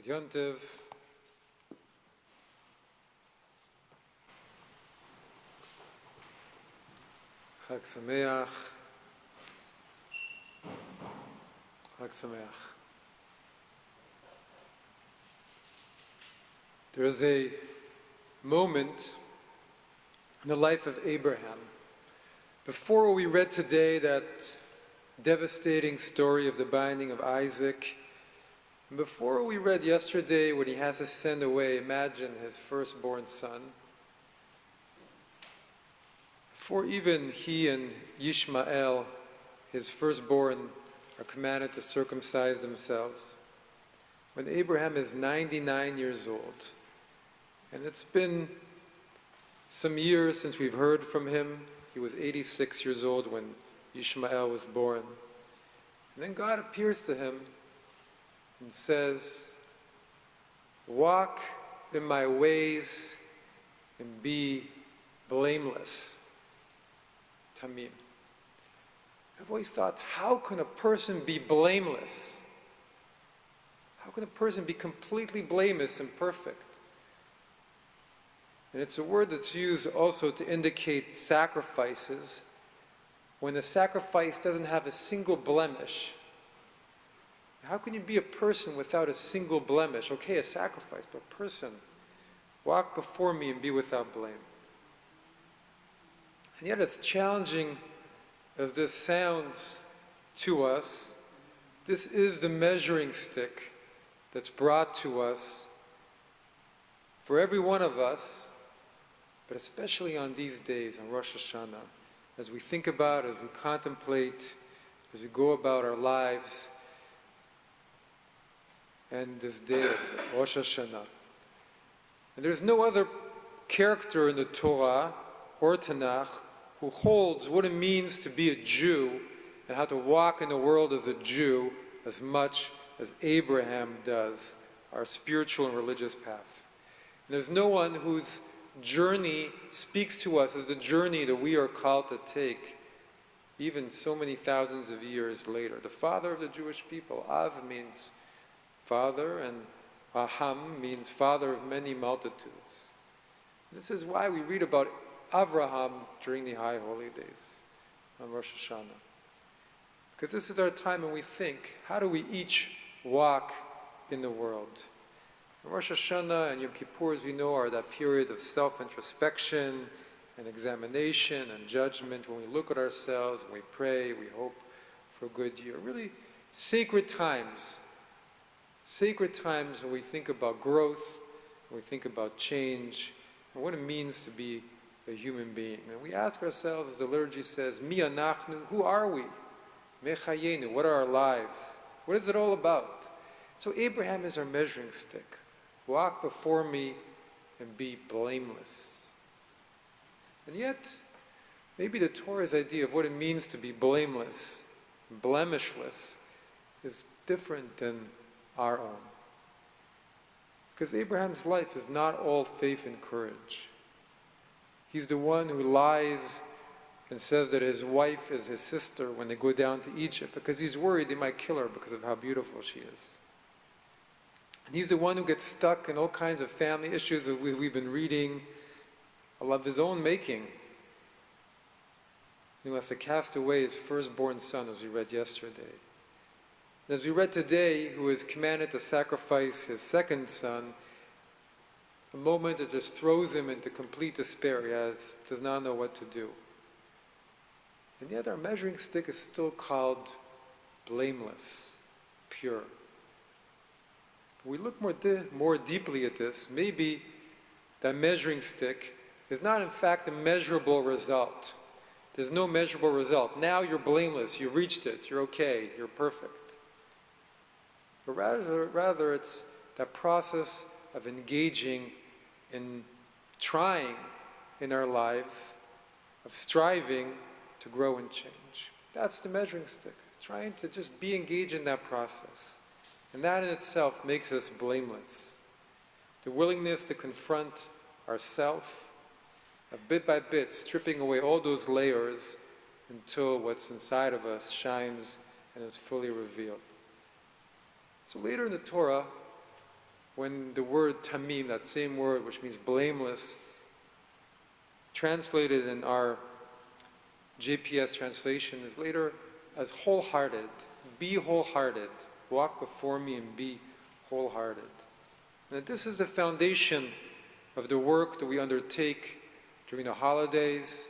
Good Yontiv. Chag Sameach. Chag Sameach. There is a moment in the life of Abraham. Before we read today that devastating story of the binding of Isaac, and before we read yesterday when he has to send away, imagine, his firstborn son, before even he and Yishmael, his firstborn, are commanded to circumcise themselves, when Abraham is 99 years old, and it's been some years since we've heard from him. He was 86 years old when Yishmael was born. And then God appears to him and says, "Walk in my ways and be blameless." Tamim. I've always thought, how can a person be blameless? How can a person be completely blameless and perfect? And it's a word that's used also to indicate sacrifices. When a sacrifice doesn't have a single blemish, how can you be a person without a single blemish? Okay, a sacrifice, but person, walk before me and be without blame. And yet as challenging as this sounds to us, this is the measuring stick that's brought to us for every one of us, but especially on these days, on Rosh Hashanah, as we think about, as we contemplate, as we go about our lives, and this day of Rosh Hashanah. And there's no other character in the Torah or Tanakh who holds what it means to be a Jew and how to walk in the world as a Jew as much as Abraham does, our spiritual and religious path. And there's no one whose journey speaks to us as the journey that we are called to take, even so many thousands of years later. The father of the Jewish people, Av means father, and Aham means father of many multitudes. This is why we read about Avraham during the High Holy Days on Rosh Hashanah. Because this is our time when we think, how do we each walk in the world? Rosh Hashanah and Yom Kippur, as we know, are that period of self-introspection and examination and judgment when we look at ourselves, and we pray, we hope for a good year. Really sacred times when we think about growth, when we think about change, and what it means to be a human being. And we ask ourselves, as the liturgy says, Mi anachnu, who are we? Mechayenu, what are our lives? What is it all about? So Abraham is our measuring stick. Walk before me and be blameless. And yet, maybe the Torah's idea of what it means to be blameless, blemishless, is different than our own. Because Abraham's life is not all faith and courage. He's the one who lies and says that his wife is his sister when they go down to Egypt, because he's worried they might kill her because of how beautiful she is. And he's the one who gets stuck in all kinds of family issues that we've been reading, of his own making. He has to cast away his firstborn son, as we read yesterday. And as we read today, who is commanded to sacrifice his second son, a moment that just throws him into complete despair. He does not know what to do. And yet our measuring stick is still called blameless, pure. We look more deeply at this, maybe that measuring stick is not in fact a measurable result. There's no measurable result. Now you're blameless, you've reached it, you're okay, you're perfect. But rather it's that process of engaging in trying in our lives, of striving to grow and change. That's the measuring stick, trying to just be engaged in that process. And that in itself makes us blameless. The willingness to confront ourself, bit by bit, stripping away all those layers until what's inside of us shines and is fully revealed. So later in the Torah, when the word tamim, that same word which means blameless, translated in our JPS translation is later as wholehearted. Be wholehearted. Walk before me and be wholehearted. And that this is the foundation of the work that we undertake during the holidays,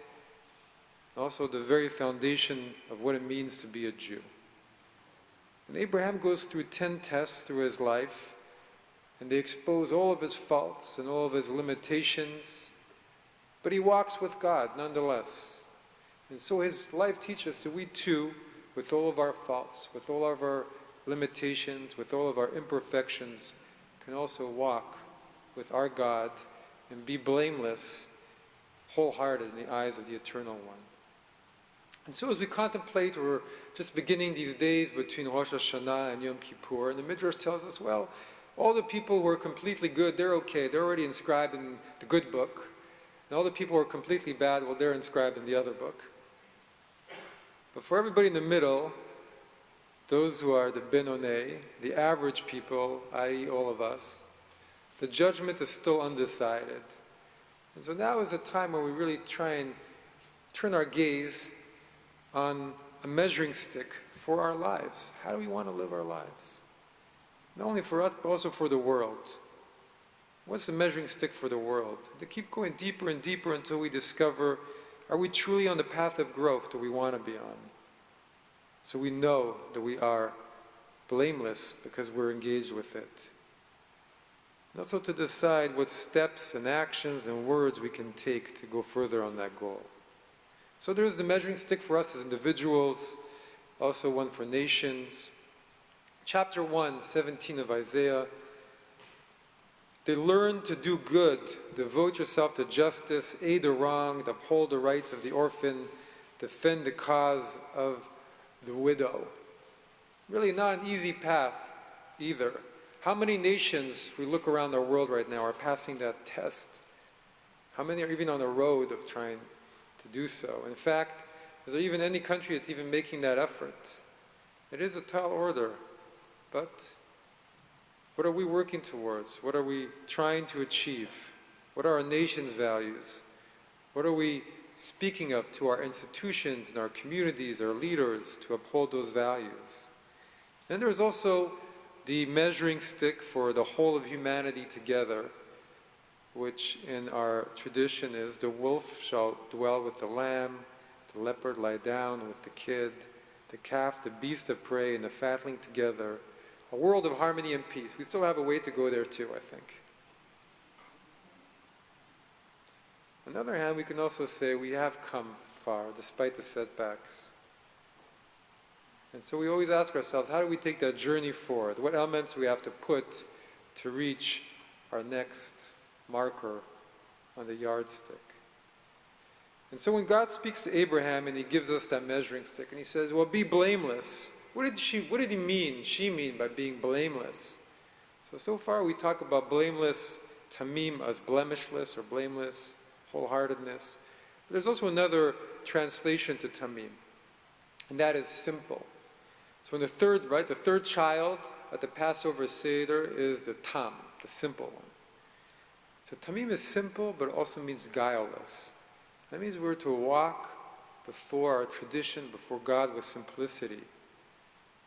also the very foundation of what it means to be a Jew. And Abraham goes through 10 tests through his life, and they expose all of his faults and all of his limitations, but he walks with God nonetheless. And so his life teaches us that we too, with all of our faults, with all of our limitations, with all of our imperfections, can also walk with our God and be blameless, wholehearted in the eyes of the Eternal One. And so as we contemplate, we're just beginning these days between Rosh Hashanah and Yom Kippur, and the Midrash tells us, well, all the people who are completely good, they're okay, they're already inscribed in the good book. And all the people who are completely bad, well, they're inscribed in the other book. But for everybody in the middle, those who are the Benonei, the average people, i.e. all of us, the judgment is still undecided. And so now is a time where we really try and turn our gaze on a measuring stick for our lives. How do we want to live our lives? Not only for us, but also for the world. What's the measuring stick for the world? To keep going deeper and deeper until we discover, are we truly on the path of growth that we want to be on? So we know that we are blameless because we're engaged with it. And also to decide what steps and actions and words we can take to go further on that goal. So there is the measuring stick for us as individuals, also one for nations. Chapter 1, 17 of Isaiah. They learn to do good, devote yourself to justice, aid the wronged, uphold the rights of the orphan, defend the cause of the widow. Really not an easy path either. How many nations, if we look around the world right now, are passing that test? How many are even on the road of trying to do so? In fact, is there even any country that's even making that effort? It is a tall order, but what are we working towards? What are we trying to achieve? What are our nation's values? What are we speaking of to our institutions and our communities, our leaders, to uphold those values? And there's also the measuring stick for the whole of humanity together, which in our tradition is the wolf shall dwell with the lamb, the leopard lie down with the kid, the calf, the beast of prey, and the fatling together. A world of harmony and peace. We still have a way to go there too, I think. On the other hand, we can also say we have come far despite the setbacks. And so we always ask ourselves, how do we take that journey forward? What elements do we have to put to reach our next marker on the yardstick? And so when God speaks to Abraham and he gives us that measuring stick and he says, well, be blameless. What did she mean by being blameless? So far we talk about blameless tamim as blemishless or blameless wholeheartedness. But there's also another translation to tamim, and that is simple. So in the third child at the Passover Seder is the tam, the simple one. So tamim is simple, but it also means guileless. That means we're to walk before our tradition, before God with simplicity.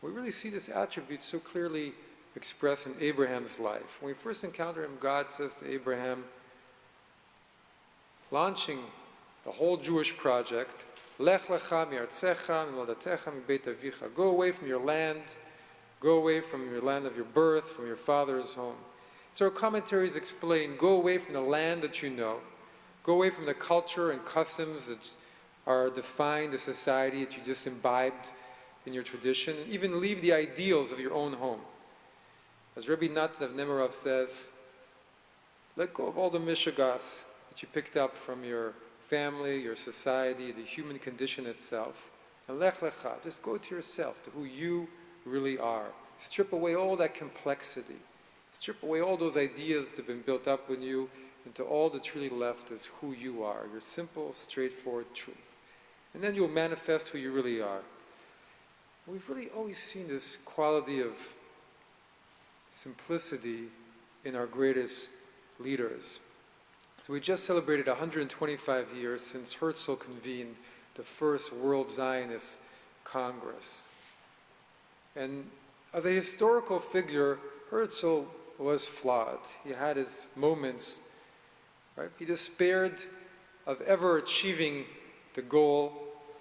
We really see this attribute so clearly expressed in Abraham's life. When we first encounter him, God says to Abraham, launching the whole Jewish project, Lech lecha mi'artzecha mi'moladetecha mi'beit avicha. Go away from your land, go away from your land of your birth, from your father's home. So our commentaries explain, go away from the land that you know, go away from the culture and customs that are defined the society that you just imbibed in your tradition, and even leave the ideals of your own home. As Rabbi Natan of Nemirov says, let go of all the mishagas that you picked up from your family, your society, the human condition itself. And lech lecha, just go to yourself, to who you really are. Strip away all that complexity. Strip away all those ideas that have been built up in you, into all that's really left is who you are, your simple, straightforward truth. And then you'll manifest who you really are. We've really always seen this quality of simplicity in our greatest leaders. So we just celebrated 125 years since Herzl convened the first World Zionist Congress. And as a historical figure, Herzl was flawed. He had his moments, right? He despaired of ever achieving the goal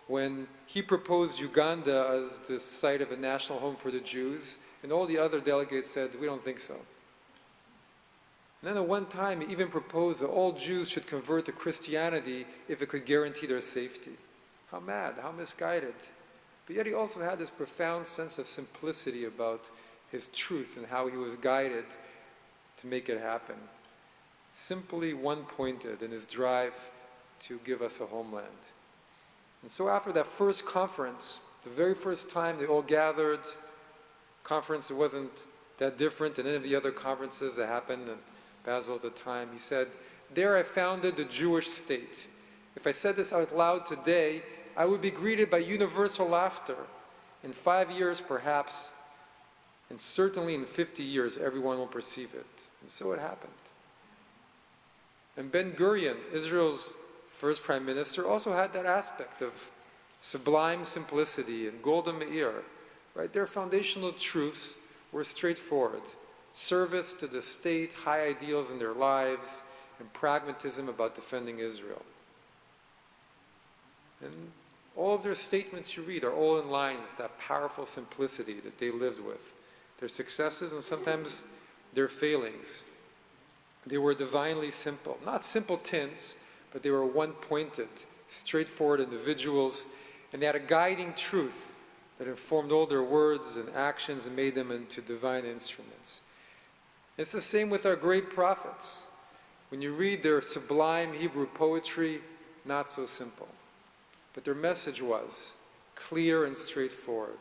when he proposed Uganda as the site of a national home for the Jews, and all the other delegates said, we don't think so. And then at one time, he even proposed that all Jews should convert to Christianity if it could guarantee their safety. How mad, how misguided. But yet he also had this profound sense of simplicity about his truth and how he was guided to make it happen. Simply one-pointed in his drive to give us a homeland. And so after that first conference, the very first time they all gathered, conference that wasn't that different than any of the other conferences that happened in Basel at the time, he said, "There I founded the Jewish state. If I said this out loud today, I would be greeted by universal laughter. In 5 years, perhaps, and certainly in 50 years, everyone will perceive it." And so it happened. And Ben-Gurion, Israel's first prime minister, also had that aspect of sublime simplicity and Golda Meir, right? Their foundational truths were straightforward. Service to the state, high ideals in their lives, and pragmatism about defending Israel. And all of their statements you read are all in line with that powerful simplicity that they lived with. Their successes and sometimes their failings. They were divinely simple. Not simpletons, but they were one-pointed, straightforward individuals, and they had a guiding truth that informed all their words and actions and made them into divine instruments. It's the same with our great prophets. When you read their sublime Hebrew poetry, not so simple. But their message was clear and straightforward.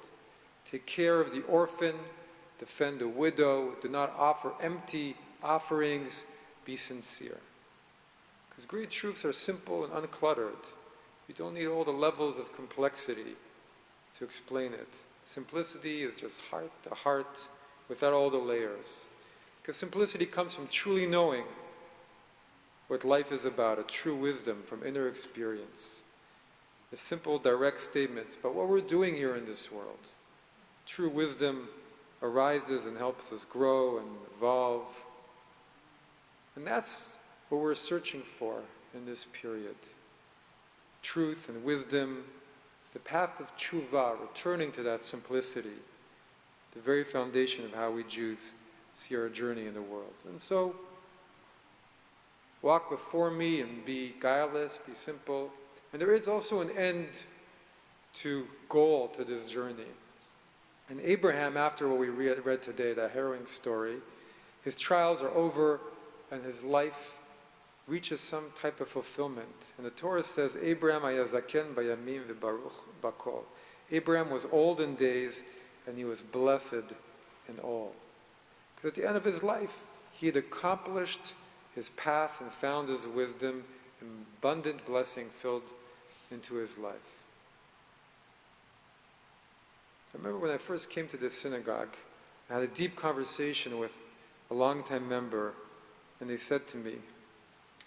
Take care of the orphan, defend the widow, do not offer empty offerings, be sincere. Because great truths are simple and uncluttered. You don't need all the levels of complexity to explain it. Simplicity is just heart to heart without all the layers. Because simplicity comes from truly knowing what life is about, a true wisdom from inner experience. The simple, direct statements about what we're doing here in this world. True wisdom arises and helps us grow and evolve. And that's what we're searching for in this period. Truth and wisdom, the path of tshuva, returning to that simplicity, the very foundation of how we Jews see our journey in the world. And so, walk before me and be guileless, be simple. And there is also an end to goal to this journey. And Abraham, after what we read today, that harrowing story, his trials are over and his life reaches some type of fulfillment. And the Torah says, Abraham ayazaken bayamim v'baruch bakol. Abraham was old in days and he was blessed in all. Because at the end of his life, he had accomplished his path and found his wisdom, and abundant blessing filled into his life. I remember when I first came to this synagogue, I had a deep conversation with a longtime member, and they said to me,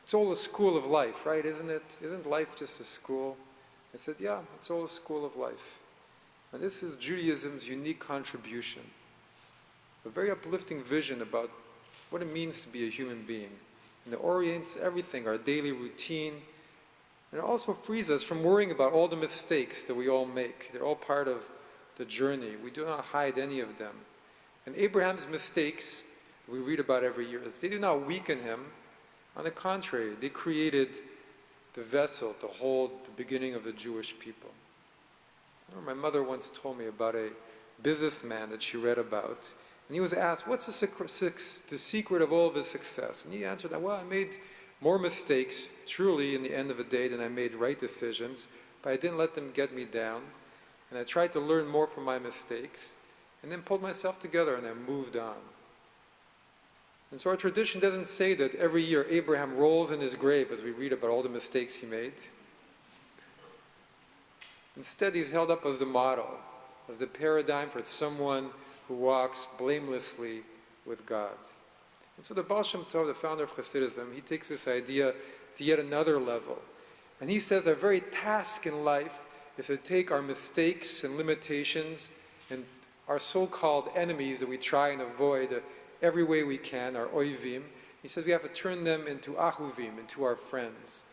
"It's all a school of life, right? Isn't it? Isn't life just a school?" I said, "Yeah, it's all a school of life." And this is Judaism's unique contribution. A very uplifting vision about what it means to be a human being. And it orients everything, our daily routine. And it also frees us from worrying about all the mistakes that we all make. They're all part of the journey. We do not hide any of them. And Abraham's mistakes, we read about every year, they do not weaken him. On the contrary, they created the vessel to hold the beginning of the Jewish people. I remember my mother once told me about a businessman that she read about. And he was asked, what's the secret of all of his success? And he answered that, well, I made more mistakes, truly, in the end of the day than I made right decisions, but I didn't let them get me down. And I tried to learn more from my mistakes, and then pulled myself together and I moved on. And so our tradition doesn't say that every year Abraham rolls in his grave as we read about all the mistakes he made. Instead, he's held up as the model, as the paradigm for someone who walks blamelessly with God. And so the Baal Shem Tov, the founder of Hasidism, he takes this idea to yet another level. And he says our very task in life is to take our mistakes and limitations and our so-called enemies that we try and avoid every way we can, our oivim. He says we have to turn them into ahuvim, into our friends.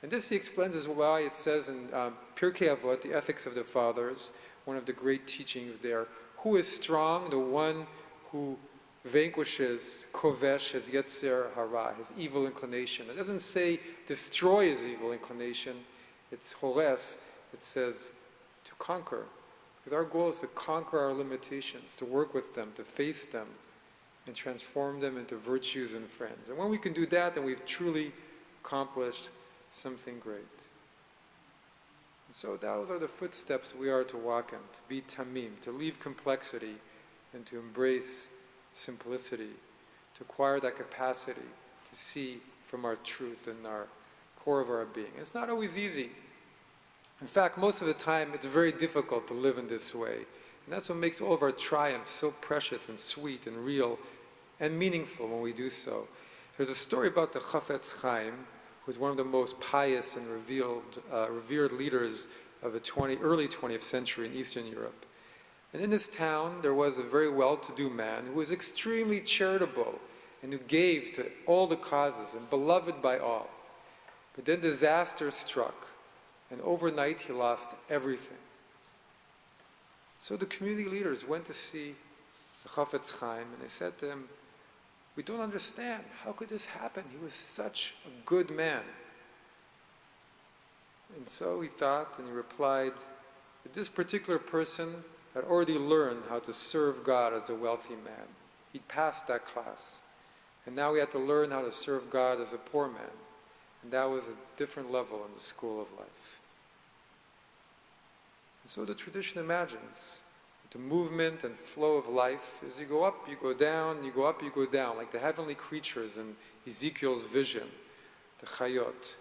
And this he explains as why it says in Pirkei Avot, the Ethics of the Fathers, one of the great teachings there, who is strong? The one who vanquishes kovesh, his yetzer hara, his evil inclination. It doesn't say destroy his evil inclination. It's hores. It says to conquer. Because our goal is to conquer our limitations, to work with them, to face them, and transform them into virtues and friends. And when we can do that, then we've truly accomplished something great. And so those are the footsteps we are to walk in, to be tamim, to leave complexity and to embrace simplicity, to acquire that capacity to see from our truth and our core of our being. It's not always easy. In fact, most of the time it's very difficult to live in this way. And that's what makes all of our triumphs so precious and sweet and real and meaningful when we do so. There's a story about the Chafetz Chaim, who's one of the most pious and revered leaders of the early 20th century in Eastern Europe. And in this town, there was a very well-to-do man who was extremely charitable and who gave to all the causes and beloved by all. But then disaster struck, and overnight he lost everything. So the community leaders went to see the Chafetz Chaim, and they said to him, "We don't understand. How could this happen? He was such a good man." And so he thought, and he replied that this particular person had already learned how to serve God as a wealthy man. He'd passed that class. And now he had to learn how to serve God as a poor man. And that was a different level in the school of life. And so the tradition imagines the movement and flow of life is you go up, you go down, you go up, you go down, like the heavenly creatures in Ezekiel's vision, the chayot.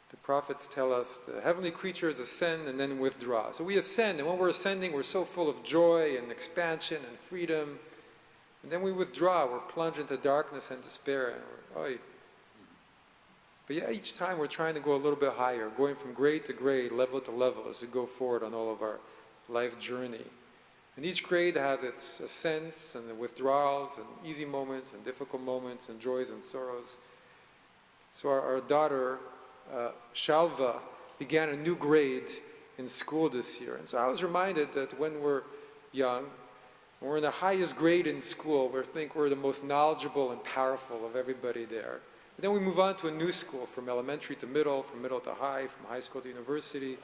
The prophets tell us the heavenly creatures ascend and then withdraw. So we ascend, and when we're ascending, we're so full of joy and expansion and freedom. And then we withdraw, we're plunged into darkness and despair. And we're, But yeah, each time we're trying to go a little bit higher, going from grade to grade, level to level, as we go forward on all of our life journey. And each grade has its ascents and the withdrawals and easy moments and difficult moments and joys and sorrows. So our daughter, Shalva, began a new grade in school this year. And so I was reminded that when we're young, when we're in the highest grade in school, we think we're the most knowledgeable and powerful of everybody there. But then we move on to a new school, from elementary to middle, from middle to high, from high school to university.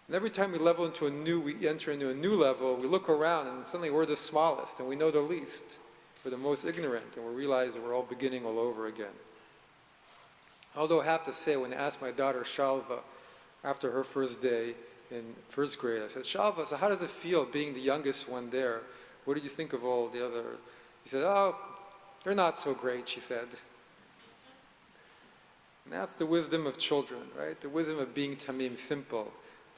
And every time we enter into a new level, we look around and suddenly we're the smallest and we know the least. We're the most ignorant, and we realize that we're all beginning all over again. Although I have to say, when I asked my daughter Shalva, after her first day in first grade, I said, "Shalva, so how does it feel being the youngest one there? What did you think of all the other?" He said, "Oh, they're not so great," she said. And that's the wisdom of children, right? The wisdom of being tamim, simple.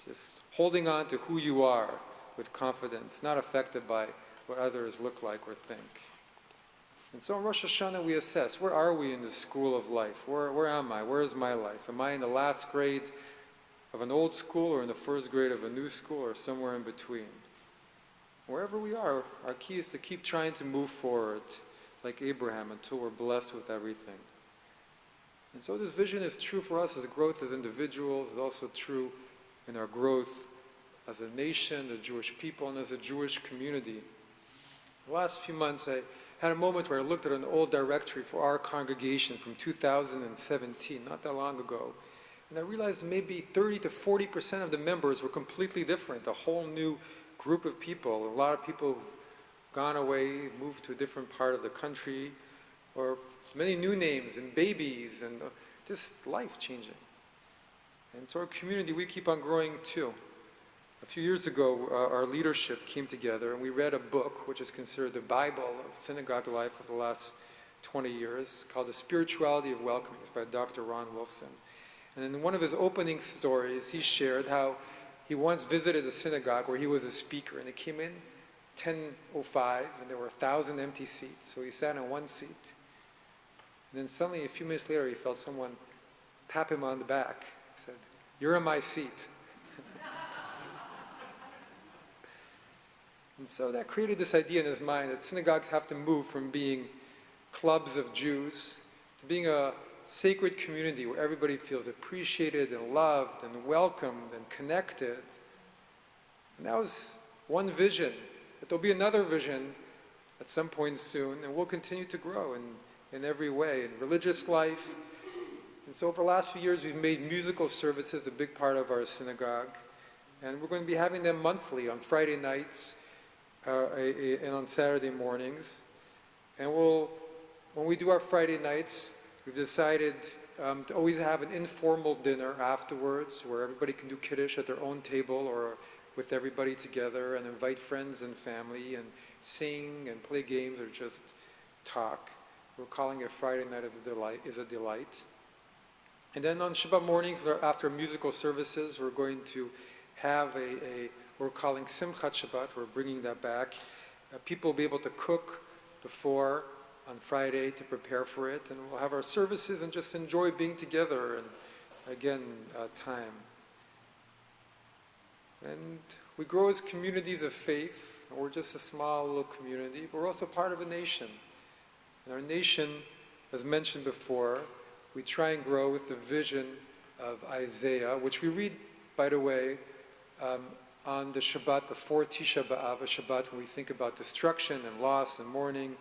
Just holding on to who you are with confidence, not affected by what others look like or think. And so in Rosh Hashanah we assess, where are we in the school of life? Where am I? Where is my life? Am I in the last grade of an old school, or in the first grade of a new school, or somewhere in between? Wherever we are, our key is to keep trying to move forward like Abraham until we're blessed with everything. And so this vision is true for us as growth as individuals. It's also true in our growth as a nation, the Jewish people, and as a Jewish community. The last few months I had a moment where I looked at an old directory for our congregation from 2017, not that long ago. And I realized maybe 30 to 40% of the members were completely different, a whole new group of people. A lot of people who've gone away, moved to a different part of the country, or many new names and babies, and just life changing. And so our community, we keep on growing too. A few years ago, our leadership came together and we read a book which is considered the Bible of Synagogue life of the last 20 years, called The Spirituality of Welcoming. It's by Dr. Ron Wolfson. And in one of his opening stories, he shared how he once visited a synagogue where he was a speaker, and he came in 10:05, and there were 1,000 empty seats. So he sat in one seat. And then suddenly, a few minutes later, he felt someone tap him on the back. He said, "You're in my seat." And so that created this idea in his mind that synagogues have to move from being clubs of Jews to being a sacred community where everybody feels appreciated and loved and welcomed and connected. And that was one vision. But there'll be another vision at some point soon, and we'll continue to grow in every way, in religious life. And so over the last few years, we've made musical services a big part of our synagogue. And we're going to be having them monthly on Friday nights and on Saturday mornings. And when we do our Friday nights, we've decided to always have an informal dinner afterwards where everybody can do Kiddush at their own table or with everybody together and invite friends and family and sing and play games or just talk. We're calling it Friday night is a delight. And then on Shabbat mornings, after musical services, we're going to have we're calling Simchat Shabbat. We're bringing that back. People will be able to cook before on Friday to prepare for it, and we'll have our services and just enjoy being together and again time. And we grow as communities of faith. We're just a small little community, but we're also part of a nation. And our nation, as mentioned before, we try and grow with the vision of Isaiah, which we read, by the way, on the Shabbat before Tisha B'Av, a Shabbat when we think about destruction and loss and mourning.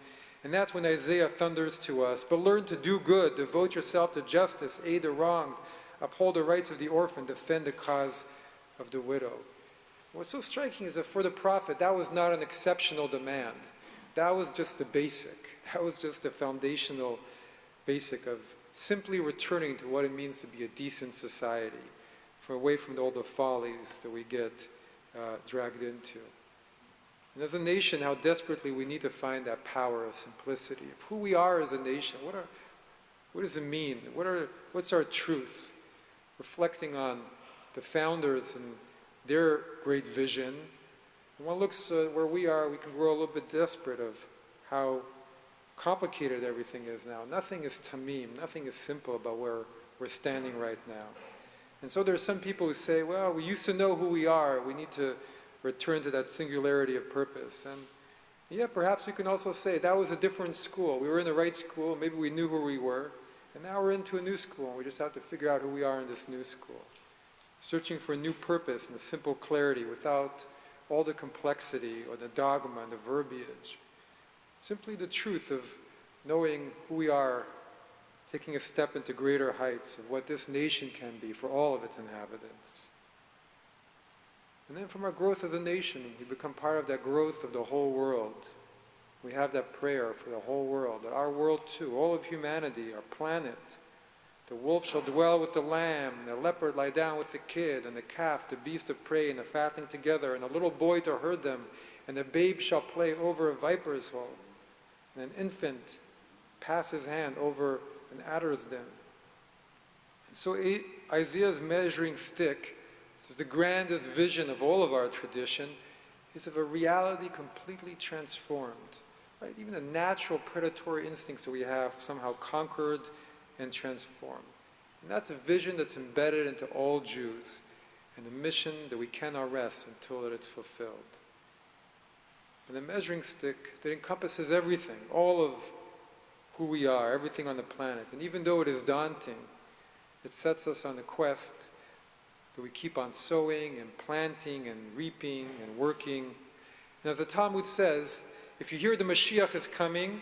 And that's when Isaiah thunders to us, "But learn to do good, devote yourself to justice, aid the wronged, uphold the rights of the orphan, defend the cause of the widow." What's so striking is that for the prophet, that was not an exceptional demand. That was just the basic. That was just the foundational basic of simply returning to what it means to be a decent society, away from all the follies that we get dragged into. And as a nation, how desperately we need to find that power of simplicity, of who we are as a nation. What does it mean? What's our truth? Reflecting on the founders and their great vision. And one looks where we are, we can grow a little bit desperate of how complicated everything is now. Nothing is tamim, nothing is simple about where we're standing right now. And so there are some people who say, well, we used to know who we are, we need to return to that singularity of purpose. And yeah, perhaps we can also say that was a different school. We were in the right school, maybe we knew who we were, and now we're into a new school, and we just have to figure out who we are in this new school. Searching for a new purpose and a simple clarity without all the complexity or the dogma and the verbiage. Simply the truth of knowing who we are, taking a step into greater heights of what this nation can be for all of its inhabitants. And then from our growth as a nation, we become part of that growth of the whole world. We have that prayer for the whole world, that our world too, all of humanity, our planet, the wolf shall dwell with the lamb, and the leopard lie down with the kid, and the calf, the beast of prey, and the fatling together, and a little boy to herd them, and the babe shall play over a viper's hole, and an infant pass his hand over an adder's den. And so Isaiah's measuring stick, which is the grandest vision of all of our tradition, is of a reality completely transformed. Right? Even the natural predatory instincts that we have somehow conquered and transformed. And that's a vision that's embedded into all Jews, and a mission that we cannot rest until that it's fulfilled. And the measuring stick that encompasses everything, all of who we are, everything on the planet. And even though it is daunting, it sets us on a quest that we keep on sowing and planting and reaping and working. And as the Talmud says, if you hear the Mashiach is coming and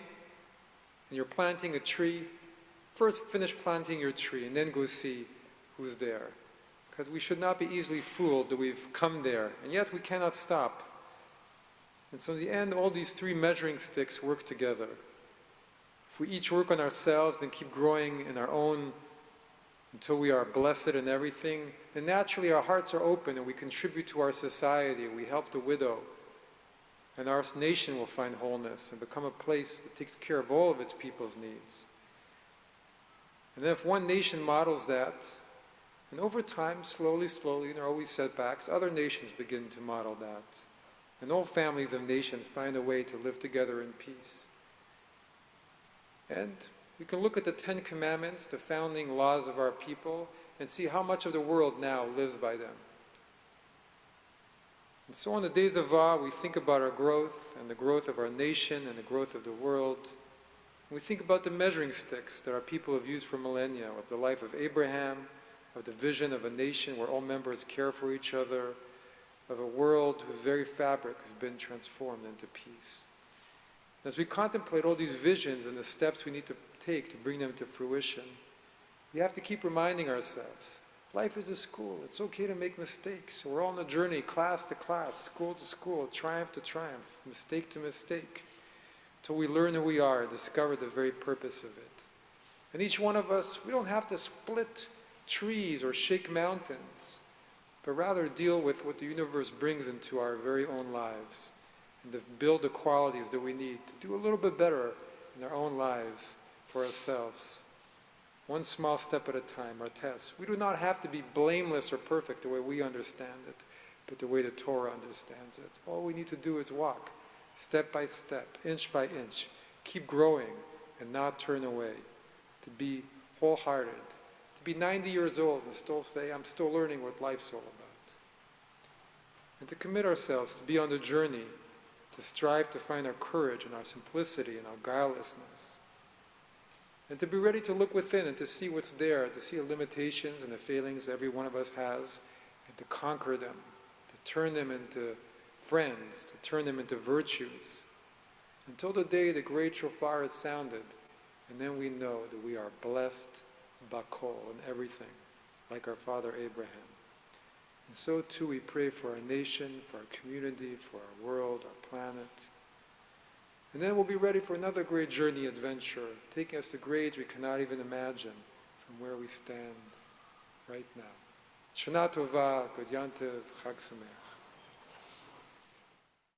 you're planting a tree, first finish planting your tree and then go see who's there. Because we should not be easily fooled that we've come there, and yet we cannot stop. And so in the end, all these three measuring sticks work together. If we each work on ourselves and keep growing in our own until we are blessed in everything, then naturally our hearts are open and we contribute to our society, we help the widow, and our nation will find wholeness and become a place that takes care of all of its people's needs. And then if one nation models that, and over time, slowly, there are always setbacks, other nations begin to model that. and all families of nations find a way to live together in peace. And we can look at the 10 Commandments, the founding laws of our people, and see how much of the world now lives by them. And so on the days of awe, we think about our growth and the growth of our nation and the growth of the world. We think about the measuring sticks that our people have used for millennia, of the life of Abraham, of the vision of a nation where all members care for each other, of a world whose very fabric has been transformed into peace. As we contemplate all these visions and the steps we need to take to bring them to fruition, we have to keep reminding ourselves, life is a school. It's okay to make mistakes. We're all on a journey, class to class, school to school, triumph to triumph, mistake to mistake, till we learn who we are and discover the very purpose of it. And each one of us, we don't have to split trees or shake mountains, but rather deal with what the universe brings into our very own lives and to build the qualities that we need to do a little bit better in our own lives for ourselves. One small step at a time, our tests. We do not have to be blameless or perfect the way we understand it, but the way the Torah understands it. All we need to do is walk, step by step, inch by inch, keep growing and not turn away, to be wholehearted, to be 90 years old and still say, I'm still learning what life's all about. And to commit ourselves to be on the journey, to strive to find our courage and our simplicity and our guilelessness. And to be ready to look within and to see what's there, to see the limitations and the failings every one of us has, and to conquer them, to turn them into friends, to turn them into virtues, until the day the great shofar is sounded, and then we know that we are blessed, bakol, in everything, like our father Abraham. And so too we pray for our nation, for our community, for our world, our planet. And then we'll be ready for another great journey adventure, taking us to grades we cannot even imagine from where we stand right now. Shana Tova, Good Yantiv, Chag Sameach.